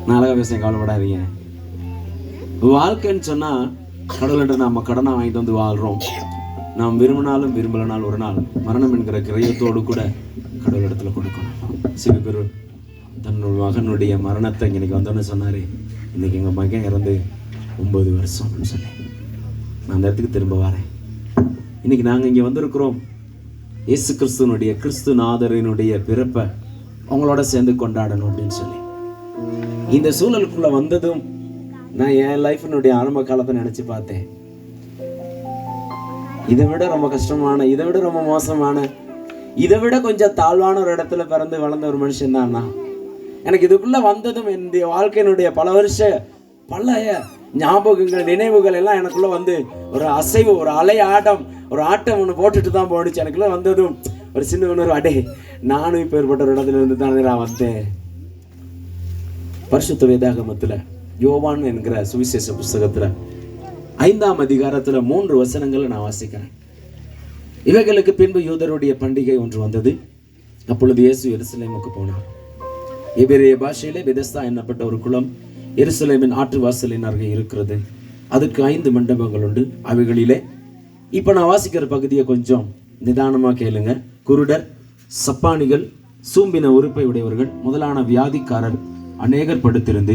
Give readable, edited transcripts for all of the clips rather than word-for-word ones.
நாளாக பேச கவலைப்படாதீங்க. வாழ்க்கைன்னு சொன்னா கடவுள்கிட்ட நம்ம கடனை வாங்கிட்டு வந்து வாழ்றோம். நாம் விரும்பினாலும் விரும்பலனால் ஒரு நாள் மரணம் என்கிற கிரயத்தோடு கூட கடவுளிடத்துல கொடுக்கணும். சிவகுரு தன்னோட மகனுடைய மரணத்தை இன்னைக்கு வந்தோன்னு சொன்னாரு, இன்னைக்கு எங்கள் மகன் இறந்து 9 வருஷம் அப்படின்னு சொல்லி. நான் அந்த இடத்துக்கு திரும்ப வரேன். இன்னைக்கு நாங்கள் இங்கே வந்திருக்கிறோம் இயேசு கிறிஸ்துவனுடைய கிறிஸ்துநாதரினுடைய பிறப்பை அவங்களோட சேர்ந்து கொண்டாடணும் அப்படின்னு சொல்லி. இந்த சூழலுக்குள்ள வந்ததும் நான் என் லைஃபினுடைய ஆரம்ப காலத்தை நினைச்சு பார்த்தேன். இதை விட ரொம்ப கஷ்டமான, இதை விட ரொம்ப மோசமான, இதை விட கொஞ்சம் தாழ்வான ஒரு இடத்துல பிறந்து வளர்ந்த ஒரு மனுஷன் தான். எனக்கு இதுக்குள்ள வந்ததும் என்னுடைய வாழ்க்கையினுடைய பல வருஷ பழைய ஞாபகங்கள் நினைவுகள் எல்லாம் எனக்குள்ள வந்து ஒரு அசைவு, ஒரு அலை ஆட்டம், ஒரு ஆட்டம் ஒன்று போட்டுட்டு தான் போனுச்சு. எனக்குள்ள வந்ததும் ஒரு சின்ன உணர்வு, அடே நானும் இப்போ ஏற்பட்ட ஒரு இடத்துல இருந்து தானே நான் வந்தேன். பரிசுத்த வேதாகமத்துல யோவான் என்கிற சுவிசேஷ புஸ்தகத்துல 5ஆம் அதிகாரத்துல 3 வசனங்களை நான் வாசிக்கிறேன். இவைகளுக்கு பின்பு யூதருடைய பண்டிகை ஒன்று வந்தது. அப்பொழுது இயேசு எருசலேமுக்கு போனார். எபிரேய பாஷையிலே பெதஸ்தா என்னப்பட்ட ஒரு குளம் எருசலேமின் ஆற்று வாசலின் அருகே இருக்கிறது. அதுக்கு 5 மண்டபங்கள் உண்டு. அவைகளிலே இப்ப நான் வாசிக்கிற பகுதியை கொஞ்சம் நிதானமா கேளுங்க. குருடர், சப்பானிகள், சூம்பின உறுப்பை உடையவர்கள் முதலான வியாதிக்காரர் அநேகர் படுத்திருந்து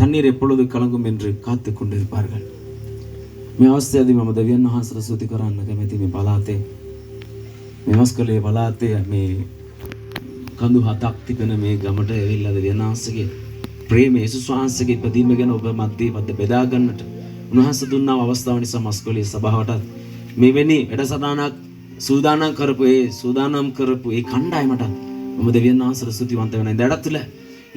தண்ணீர் எப்பொழுது கலங்கும் என்று காத்து கொண்டிருப்பார்கள். मैं अवस्थे आदि में मदवियन नहा सरस्वती करान नगे में तीमें पलाते मैं मस्कले पलाते मैं कंदु हाताक्ति पे में गमटे विल्ला देवियन आंसके प्रेम येसुस आंसके पदी में गन उपर मध्य पद बेदागन्नट उन्हां सदुन्ना अवस्थावनि समस्कले सभावट मेवेनी එඩසදානක් සූදානම් කරපු ඒ කණ්ඩායමට මදවියන් ආ सरस्वती වන්ත වෙන இந்த இடத்துல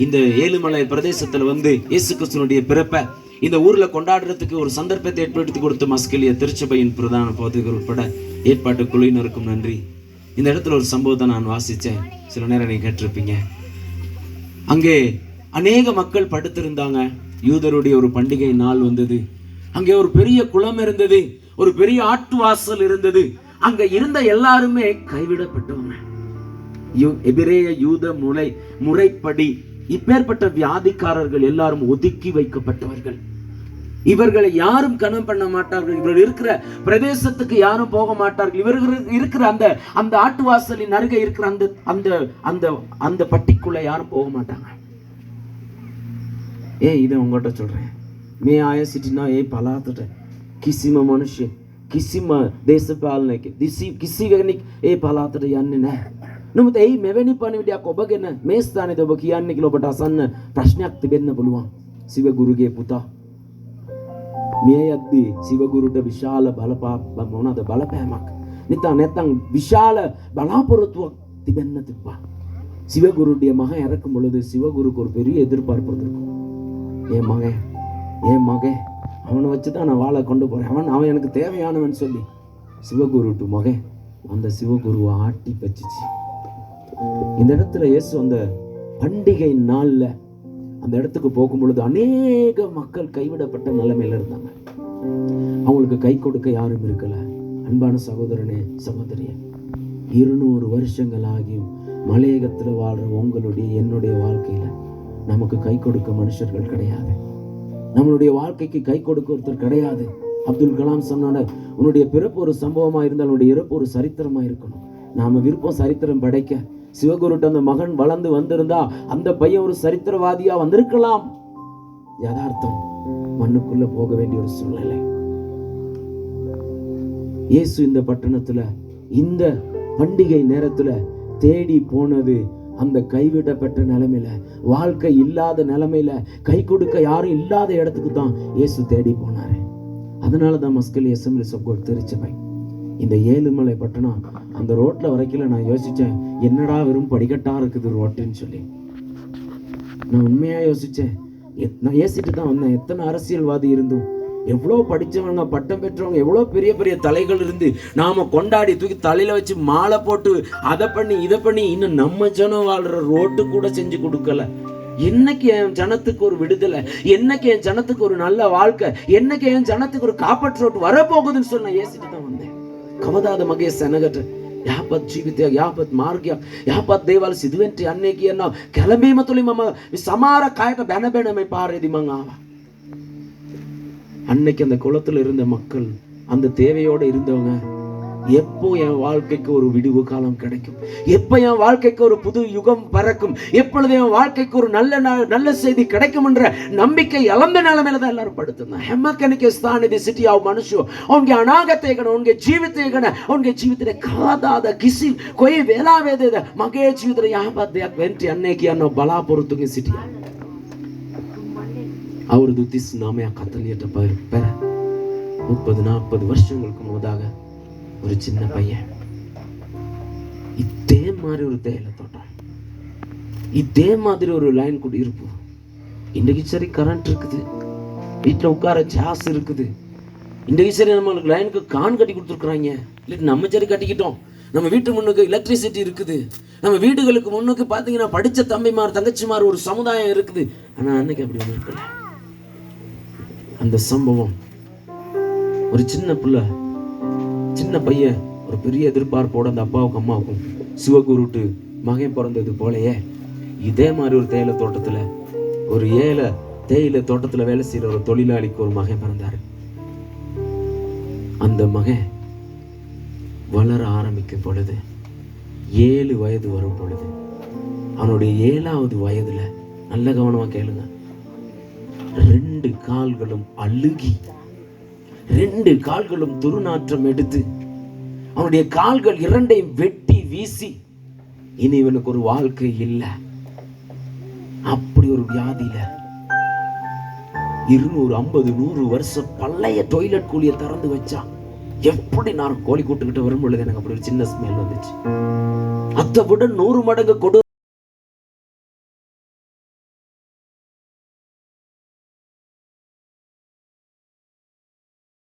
இந்த ஏழுமலை பிரதேசத்துல வந்து இயேசு கிறிஸ்துவினுடைய பிறப்பை இந்த ஊர்ல கொண்டாடுறதுக்கு ஒரு சந்தர்ப்பத்தை ஏற்படுத்தி கொடுத்த மஸ்கலிய திருச்சபையின் பிரதான போதகர் உட்பட ஏற்பாட்டு குழுவினருக்கும் நன்றி. இந்த இடத்துல ஒரு சம்பவத்தை நான் வாசிச்சேன். சில நேரம் நீங்க கேட்டிருப்பீங்க. அங்கே அநேக மக்கள் படுத்திருந்தாங்க. யூதருடைய ஒரு பண்டிகை நாள் வந்தது. அங்கே ஒரு பெரிய குளம் இருந்தது, ஒரு பெரிய ஆட்டு வாசல் இருந்தது. அங்க இருந்த எல்லாருமே கைவிடப்பட்டவங்க. எபிரேய யூத முறைப்படி இப்பேற்பட்ட வியாதிக்காரர்கள் எல்லாரும் ஒதுக்கி வைக்கப்பட்டவர்கள். இவர்களை யாரும் கனம் பண்ண மாட்டார்கள். இவர்கள் இருக்கிற பிரதேசத்துக்கு யாரும் போக மாட்டார்கள். இவர்கள் இருக்கிற அந்த அந்த ஆட்டுவாசலின் அருகே இருக்கிற அந்த அந்த அந்த அந்த பட்டிக்குள்ள யாரும் போக மாட்டாங்க. இதை உங்கள்கிட்ட சொல்றேன். மே ஆய சிட்டினா பலாத்துட்ட किसीम मनुष्य किसीम දේශපාලනයක කිසි කෙනෙක් ඒ පළාතට යන්නේ නැහැ. නමුත් එයි මෙවැනි පණිවිඩයක් ඔබගෙන මේ ස්ථානයේදී ඔබ කියන්නේ කියලා ඔබට අසන්න ප්‍රශ්නයක් තිබෙන්න පුළුවන්. සිවගුරුගේ පුතා මේ යද්දී සිවගුරුට විශාල බලපෑමක් නැත්නම් විශාல බලාපොරොත්තුවක් තිබෙන්න තිබ්බා. சிவகுருடைய மகன் இறக்கும் பொழுது சிவகுருக்கு ஒரு பெரிய எதிர்பார்ப்பு இருக்கும். என் மகன் அவனை வச்சு தான் நான் வாழை கொண்டு போறேன், அவன் எனக்கு தேவையானவன் சொல்லி சிவகுரு மகன் அந்த சிவகுருவை ஆட்டி பச்சிச்சு. இந்த இடத்துல இயேசு அந்த பண்டிகை நாள்ல அந்த இடத்துக்கு போகும் பொழுது அநேக மக்கள் கைவிடப்பட்ட நிலைமையில இருந்தாங்க. அவங்களுக்கு கை கொடுக்க யாரும் இருக்கல. அன்பான சகோதரனே சகோதரியே, 200 வருஷங்கள் ஆகியும் மலையகத்துல வாழ்ற உங்களுடைய என்னுடைய வாழ்க்கையில நமக்கு கை கொடுக்க மனுஷர்கள் கிடையாது. நம்மளுடைய வாழ்க்கைக்கு கை கொடுக்க ஒருத்தர் கிடையாது. அப்துல் கலாம் சொன்னாங்க, உன்னுடைய பிறப்பு ஒரு சம்பவமா இருந்தால் உன்னுடைய இறப்பு ஒரு சரித்திரமா இருக்கணும். நாம விருப்பம் சரித்திரம் படைக்க. சிவகுருட்டு அந்த மகன் வளர்ந்து வந்திருந்தா அந்த பையன் ஒரு சரித்திரவாதியா வந்திருக்கலாம். யதார்த்தம் மண்ணுக்குள்ள போக வேண்டிய ஒரு சூழ்நிலை. இயேசு இந்த பட்டணத்துல இந்த பண்டிகை நேரத்துல தேடி போனது அந்த கைவிடப்பட்ட நிலைமையில, வாழ்க்கை இல்லாத நிலைமையில, கை கொடுக்க யாரும் இல்லாத இடத்துக்கு தான் இயேசு தேடி போனாரு. அதனாலதான் மஸ்கலி அசெம்பிளி ஆஃப் காட் திருச்சபை இந்த ஏழுமலை பட்டணம் அந்த ரோட்ல வரைக்கும் நான் யோசிச்சேன், என்னடா வெறும் படிக்கட்டா இருக்குது ரோட்டுன்னு சொல்லி. நான் உண்மையா யோசிச்சேன். நான் ஏசிட்டு தான் வந்தேன். எத்தனை அரசியல்வாதி இருந்தும், எவ்வளோ படித்தவங்க, பட்டம் பெற்றவங்க, எவ்வளோ பெரிய பெரிய தலைகள் இருந்து நாம கொண்டாடி தூக்கி தலையில வச்சு மாலை போட்டு அதை பண்ணி இதை பண்ணி இன்னும் நம்ம ஜனம் வாழ்ற ரோட்டு கூட செஞ்சு கொடுக்கல. என்னைக்கு என் ஜனத்துக்கு ஒரு விடுதலை, என்னைக்கு என் ஜனத்துக்கு ஒரு நல்ல வாழ்க்கை, என்னைக்கு என் ஜனத்துக்கு ஒரு காப்பாற்று ரோட்டு வரப்போகுதுன்னு சொல்லி நான் ஏசிட்டு தான் வந்தேன். කවදාද මගේ සැනකට යහපත් ජීවිතයක් යහපත් මාර්ගයක් යහපත් දේවල් සිදුවෙන්න යන්නේ කියන කැළඹීම තුලින් මම සමහර කයට බැන බැන මේ පාරේදී මං ආවා. அன்னைக்கு அந்த குளத்துல இருந்த மக்கள் அந்த தேவையோட இருந்தவங்க எப்போ என் வாழ்க்கைக்கு ஒரு விடுவு காலம் கிடைக்கும், எப்ப என் வாழ்க்கைக்கு ஒரு புது யுகம் பறக்கும், எப்பொழுது என் வாழ்க்கைக்கு ஒரு நல்ல செய்தி கிடைக்கும் என்ற ನಂಬಿಕೆ ಇಳಂದ ನೆಲಮೇಲೆ தான் ಎಲ್ಲರೂ ಪಡುತ್ತಾರೆ. ಹೆಮ್ಮಕನಿಗೆ ಸ್ಥಾನದ ಸಿಟಿ ಯಾವ ಮನುಷ್ಯ ಅವನಿಗೆ ಅನಾಗತೆಗಣ ಅವನಿಗೆ ಜೀವಿತಗಣ ಅವನಿಗೆ ಜೀವಿತದ ಕಾದಾದ ಕಿಸಿ ಕೊಯ್ ವೇಲಾವೇದ ಮಗೇ ಜೀವಿತದ ಯಾಪದ್ಯಾಕ ವೆಂಟಿ ಅನ್ನೇಕಿ ಅನ್ನೋ ಬಲ ಪೊರುತುಗೆ ಸಿಟಿಯ அவரது நாமையா கத்தலியட்ட பெற 30-40 வருஷங்களுக்கு முன்னதாக ஒரு சின்ன பையன் இதே மாதிரி ஒரு தேயிலை தோட்டம், இதே மாதிரி ஒரு லைன் குடியிருப்பு. இன்றைக்கு சரி கரண்ட் இருக்குது, வீட்டில் உட்கார சாஸ் இருக்குது, இன்றைக்கு சரி நம்மளுக்கு லைனுக்கு கான் கட்டி கொடுத்துருக்குறாங்க, இல்லை நம்ம சரி கட்டிக்கிட்டோம். நம்ம வீட்டு முன்னுக்கு எலக்ட்ரிசிட்டி இருக்குது, நம்ம வீடுகளுக்கு முன்னுக்கு பார்த்தீங்கன்னா படித்த தம்பிமார் தங்கச்சிமார் ஒரு சமுதாயம் இருக்குது. ஆனால் அன்னைக்கு அப்படி ஒன்று இருக்கல. அந்த சம்பவம் ஒரு சின்ன பிள்ளை சின்ன பையன் ஒரு பெரிய எதிர்பார்ப்போட அந்த அப்பாவுக்கும் அம்மாவுக்கும் சிவகுருட்டு மகன் பிறந்தது போலயே இதே மாதிரி ஒரு தேயிலை தோட்டத்துல ஒரு ஏழை தேயிலை தோட்டத்துல வேலை செய்யற ஒரு தொழிலாளிக்கு ஒரு மகன் பிறந்தாரு. அந்த மகன் வளர ஆரம்பிக்கும் பொழுது 7 வயது வரும் பொழுது அவனுடைய 7வது வயதுல நல்ல கவனமா கேளுங்க, 2 கால்களும் அழுகி 2 கால்களும் துர்நாற்றம் எடுத்து அவனுடைய கால்கள் 2ஐயும் வெட்டி வீசி இனி இவனுக்கு ஒரு வாழ்க்கை இல்லை. அப்படி ஒரு வியாதியில 250-100 வருஷம் பழைய டாய்லெட் கூலிய திறந்து வச்சா எப்படி நான் கோழி கூட்டுக்கிட்டு வரும் பொழுது எனக்கு அப்படி ஒரு சின்ன ஸ்மெல் வந்துச்சு. அதை விட 100 மடங்கு கொடு